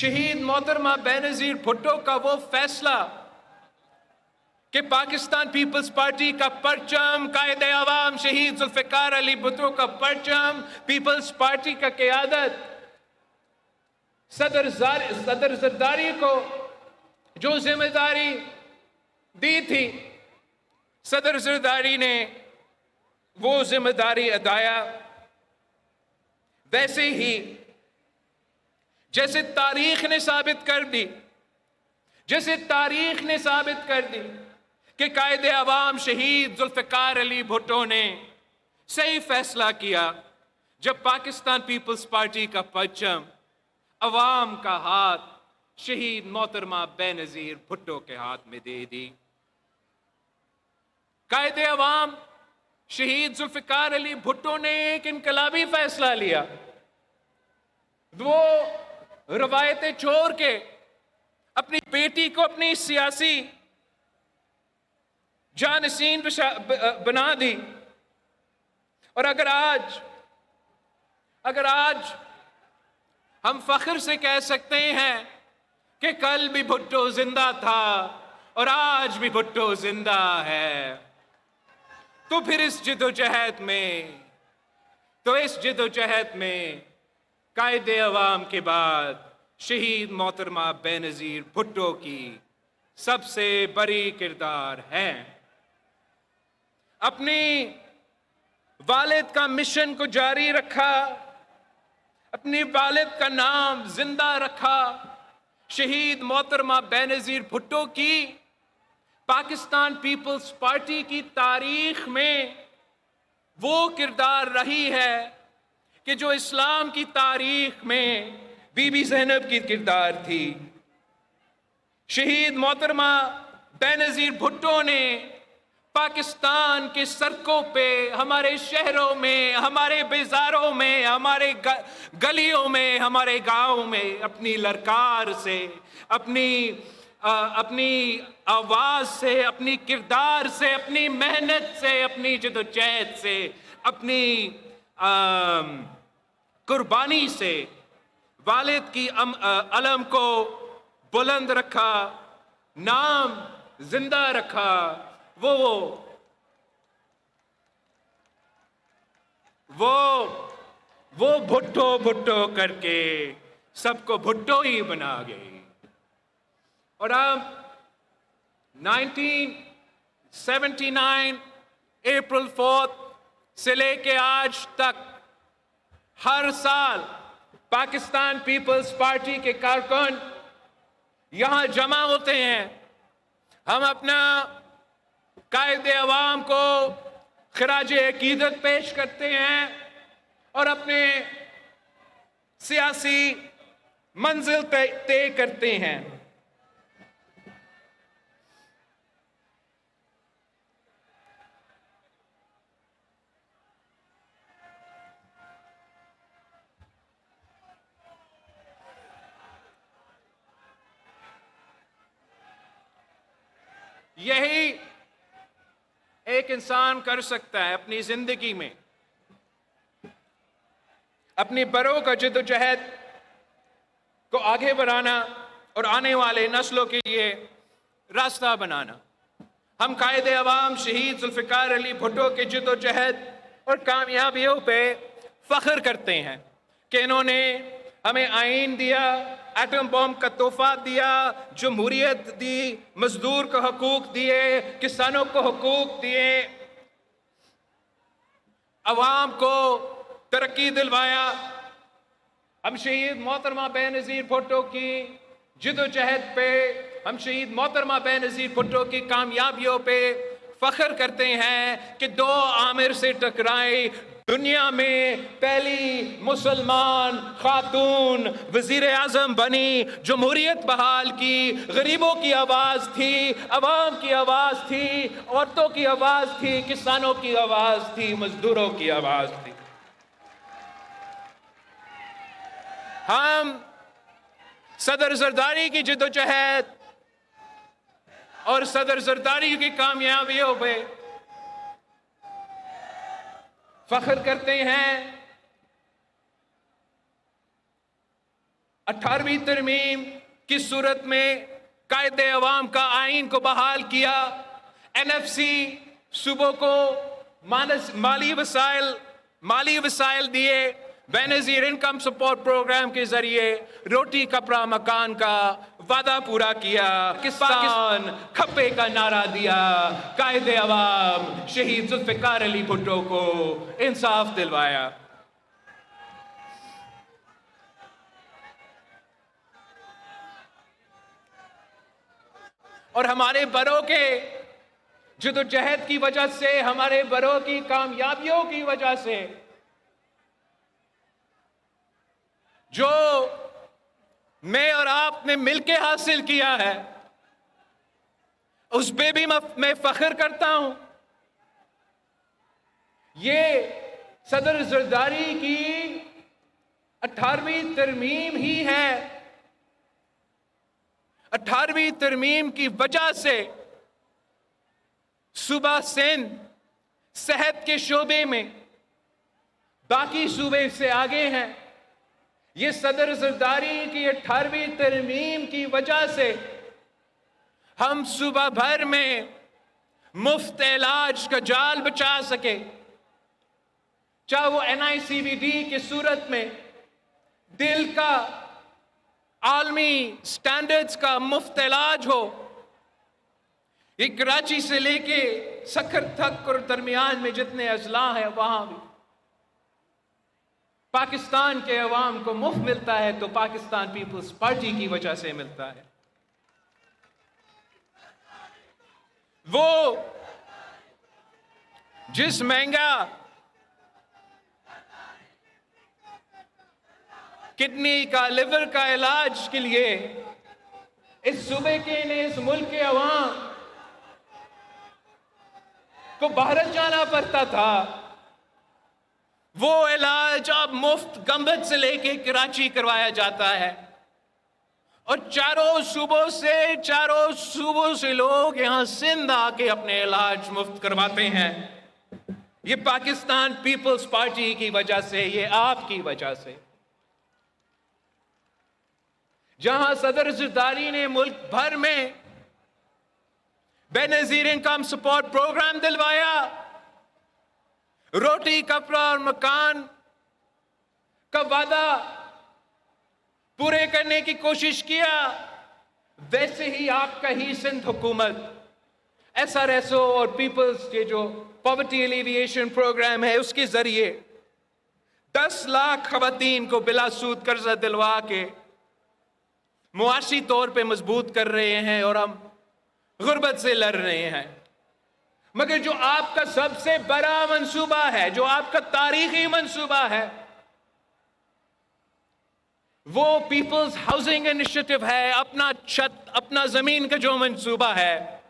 शहीद मोहतरमा बेनज़ीर भुट्टो का वो फैसला कि पाकिस्तान पीपल्स पार्टी का परचम, कायदे अवाम शहीद जुल्फ़िकार अली भुट्टो का परचम, पीपल्स पार्टी का क़यादत सदर ज़रदारी को जो जिम्मेदारी दी थी, सदर ज़रदारी ने वो जिम्मेदारी अदाया। वैसे ही जैसे तारीख ने साबित कर दी, कि कायदे अवाम शहीद जुल्फ़िकार अली भुट्टो ने सही फैसला किया जब पाकिस्तान पीपल्स पार्टी का परचम, अवाम का हाथ शहीद मोहतरमा बेनज़ीर भुट्टो के हाथ में दे दी। कायदे अवाम शहीद जुल्फ़िकार अली भुट्टो ने एक इनकलाबी फैसला लिया। वो रवायतें छोड़ के अपनी बेटी को अपनी सियासी जानशीन बना दी। और अगर आज हम फख्र से कह सकते हैं कि कल भी भुट्टो जिंदा था और आज भी भुट्टो जिंदा है, तो फिर इस जिदोजहद में कायदे अवाम के बाद शहीद मोहतरमा बेनज़ीर भुट्टो की सबसे बड़ी किरदार है। अपनी वालिद का मिशन को जारी रखा, अपनी वालिद का नाम जिंदा रखा। शहीद मोहतरमा बेनज़ीर भुट्टो की पाकिस्तान पीपल्स पार्टी की तारीख में वो किरदार रही है कि जो इस्लाम की तारीख में बीबी ज़ैनब की किरदार थी। शहीद मोहतरमा बेनज़ीर भुट्टो ने पाकिस्तान के सड़कों पे, हमारे शहरों में, हमारे बाजारों में, हमारे गलियों में, हमारे गांव में अपनी ललकार से, अपनी आवाज से, अपनी किरदार से, अपनी मेहनत से, अपनी जद्दोजहद से, अपनी कुर्बानी से वालिद की अलम को बुलंद रखा, नाम जिंदा रखा। वो भुट्टो भुट्टो करके सबको भुट्टो ही बना गई। और अब 1979 अप्रैल 4 से लेके आज तक हर साल पाकिस्तान पीपल्स पार्टी के कारकुन यहां जमा होते हैं। हम अपना कायदे अवाम को खराजे अकीदत पेश करते हैं और अपने सियासी मंजिल तय करते हैं। यही एक इंसान कर सकता है अपनी जिंदगी में, अपनी बड़ों का जद्दोजहद को आगे बढ़ाना और आने वाले नस्लों के लिए रास्ता बनाना। हम कायदे अवाम शहीद जुल्फ़िकार अली भुट्टो के जद्दोजहद और कामयाबियों पे फख्र करते हैं कि इन्होंने हमें आईन दिया, एटम बॉम्ब का तोहफा दिया, जमहूरियत दी, मजदूर को हकूक दिए, किसानों को हकूक दिए, अवाम को तरक्की दिलवाया। हम शहीद मोहतरमा बेनज़ीर भुट्टो की जिदोजहद पे, हम शहीद मोहतरमा बेनज़ीर भुट्टो की कामयाबियों पे फख्र करते हैं कि 2 आमिर से टकराए, दुनिया में पहली मुसलमान खातून वजीर आजम बनी, जमहूरियत बहाल की, गरीबों की आवाज थी, अवाम की आवाज थी, औरतों की आवाज थी, किसानों की आवाज थी, मजदूरों की आवाज थी। हम सदर ज़रदारी की जिद्दोजहद और सदर ज़रदारी की कामयाबियों पे फख्र करते हैं। 18वीं तरमीम की सूरत में कायदे अवाम का आइन को बहाल किया। NFC सूबों को माली वसाइल दिए। बेनज़ीर इनकम सपोर्ट प्रोग्राम के जरिए रोटी कपड़ा मकान का वादा पूरा किया। पाकिस्तान खप्पे का नारा दिया। कायदे अवाम शहीद जुल्फ़िकार अली भुट्टो को इंसाफ दिलवाया। और हमारे बड़ों के जद्दोजहद की वजह से, हमारे बड़ों की कामयाबियों की वजह से जो मैं और आपने मिलके हासिल किया है, उस पे भी मैं फख्र करता हूं। ये सदर जरदारी की 18वीं तरमीम ही है। 18वीं तरमीम की वजह से सूबा सिंध सेहत के शोबे में बाकी सूबे से आगे हैं। ये सदर जरदारी की 18वीं तरमीम की वजह से हम सूबा भर में मुफ्त इलाज का जाल बचा सके, चाहे वो NICVD की सूरत में दिल का आलमी स्टैंडर्ड्स का मुफ्त इलाज हो। ये कराची से लेके सखर तक और दरमियान में जितने अजला हैं वहां भी पाकिस्तान के अवाम को मुफ्त मिलता है, तो पाकिस्तान पीपल्स पार्टी की वजह से मिलता है। वो जिस महंगा किडनी का, लिवर का इलाज के लिए इस सूबे के ने, इस मुल्क के अवाम को भारत जाना पड़ता था, वो इलाज अब मुफ्त गंबद से लेके कराची करवाया जाता है। और चारों सूबों से लोग यहां सिंध आके अपने इलाज मुफ्त करवाते हैं। ये पाकिस्तान पीपल्स पार्टी की वजह से, ये आपकी वजह से। जहां सदर जरदारी ने मुल्क भर में बेनज़ीर इनकम सपोर्ट प्रोग्राम दिलवाया, रोटी कपड़ा और मकान का वादा पूरे करने की कोशिश किया, वैसे ही आपका ही सिंध हुकूमत SRSO और पीपल्स के जो पॉवर्टी एलिविएशन प्रोग्राम है उसके जरिए 10 लाख खवातीन को बिला सूद कर्जा दिलवा के मुआशी तौर पे मजबूत कर रहे हैं और हम गुर्बत से लड़ रहे हैं। मगर जो आपका सबसे बड़ा मंसूबा है, जो आपका तारीखी मंसूबा है, वो पीपल्स हाउसिंग इनिशिएटिव है। अपना छत, अपना जमीन का जो मंसूबा है,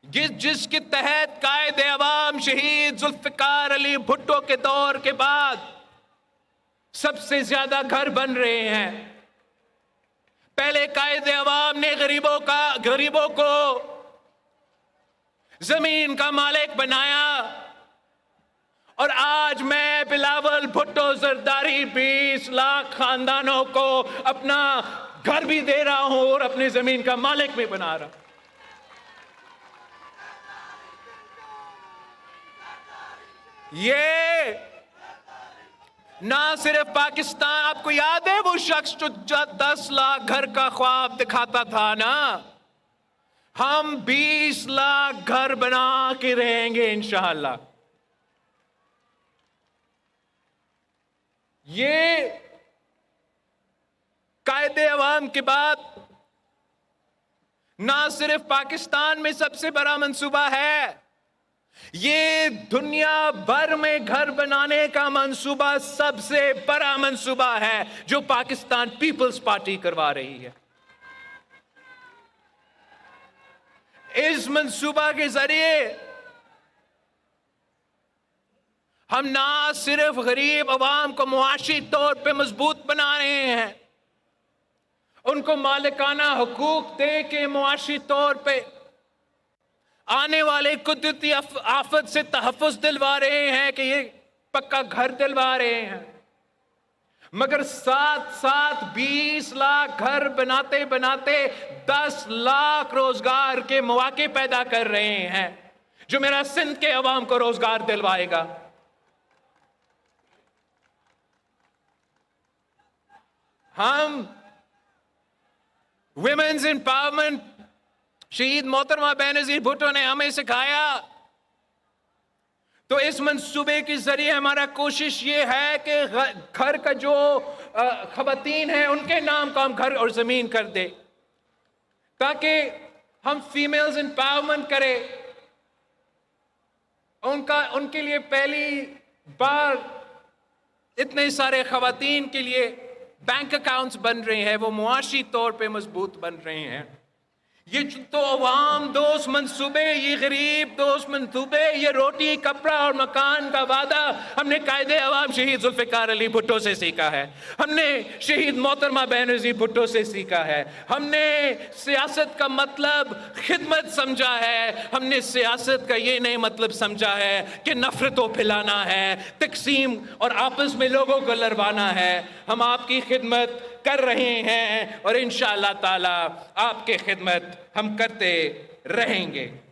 जिसके तहत कायदे अवाम शहीद जुल्फ़िकार अली भुट्टो के दौर के बाद सबसे ज्यादा घर बन रहे हैं। पहले कायदे अवाम ने गरीबों को जमीन का मालिक बनाया, और आज मैं बिलावल भुट्टो जरदारी 20 लाख खानदानों को अपना घर भी दे रहा हूं और अपनी जमीन का मालिक भी बना रहा हूं। ये ना सिर्फ पाकिस्तान, आपको याद है वो शख्स जो 10 लाख घर का ख्वाब दिखाता था ना, हम 20 लाख घर बना के रहेंगे इंशाअल्लाह। ये कायदे अवाम के बाद ना सिर्फ पाकिस्तान में सबसे बड़ा मंसूबा है, ये दुनिया भर में घर बनाने का मंसूबा सबसे बड़ा मंसूबा है जो पाकिस्तान पीपल्स पार्टी करवा रही है। इस मंसूबा के जरिए हम ना सिर्फ गरीब अवाम को मुआशी तौर पे मजबूत बना रहे हैं, उनको मालिकाना हुकूक दे के मुआशी तौर पे आने वाले कुदरती आफत से तहफ़्फ़ुज़ दिलवा रहे हैं कि ये पक्का घर दिलवा रहे हैं, मगर साथ साथ 20 लाख घर बनाते बनाते 10 लाख रोजगार के मौके पैदा कर रहे हैं, जो मेरा सिंध के अवाम को रोजगार दिलवाएगा। हम विमेन्स एम्पावरमेंट, शहीद मोहतरमा बेनजीर भुट्टो ने हमें सिखाया। तो इस मंसूबे के जरिए हमारा कोशिश ये है कि घर का जो खवातीन है उनके नाम का हम घर और जमीन कर दे, ताकि हम फीमेल्स एम्पावरमेंट करें। उनके लिए पहली बार इतने सारे खवातीन के लिए बैंक अकाउंट्स बन रहे हैं, वो मुआशी तौर पे मजबूत बन रहे हैं। ये तो अवाम दोस्त मंसूबे, ये गरीब दोस्त मंसूबे, ये रोटी कपड़ा और मकान का वादा हमने कायदे अवाम शहीद जुल्फिकार अली भुट्टो से सीखा है, हमने शहीद मोहतरमा बेनजीर भुट्टो से सीखा है। हमने सियासत का मतलब खिदमत समझा है, हमने सियासत का ये नहीं मतलब समझा है कि नफरतों फैलाना है, तकसीम और आपस में लोगों को लड़वाना है। हम आपकी खिदमत कर रहे हैं और इंशाअल्लाह ताला आपके खिदमत हम करते रहेंगे।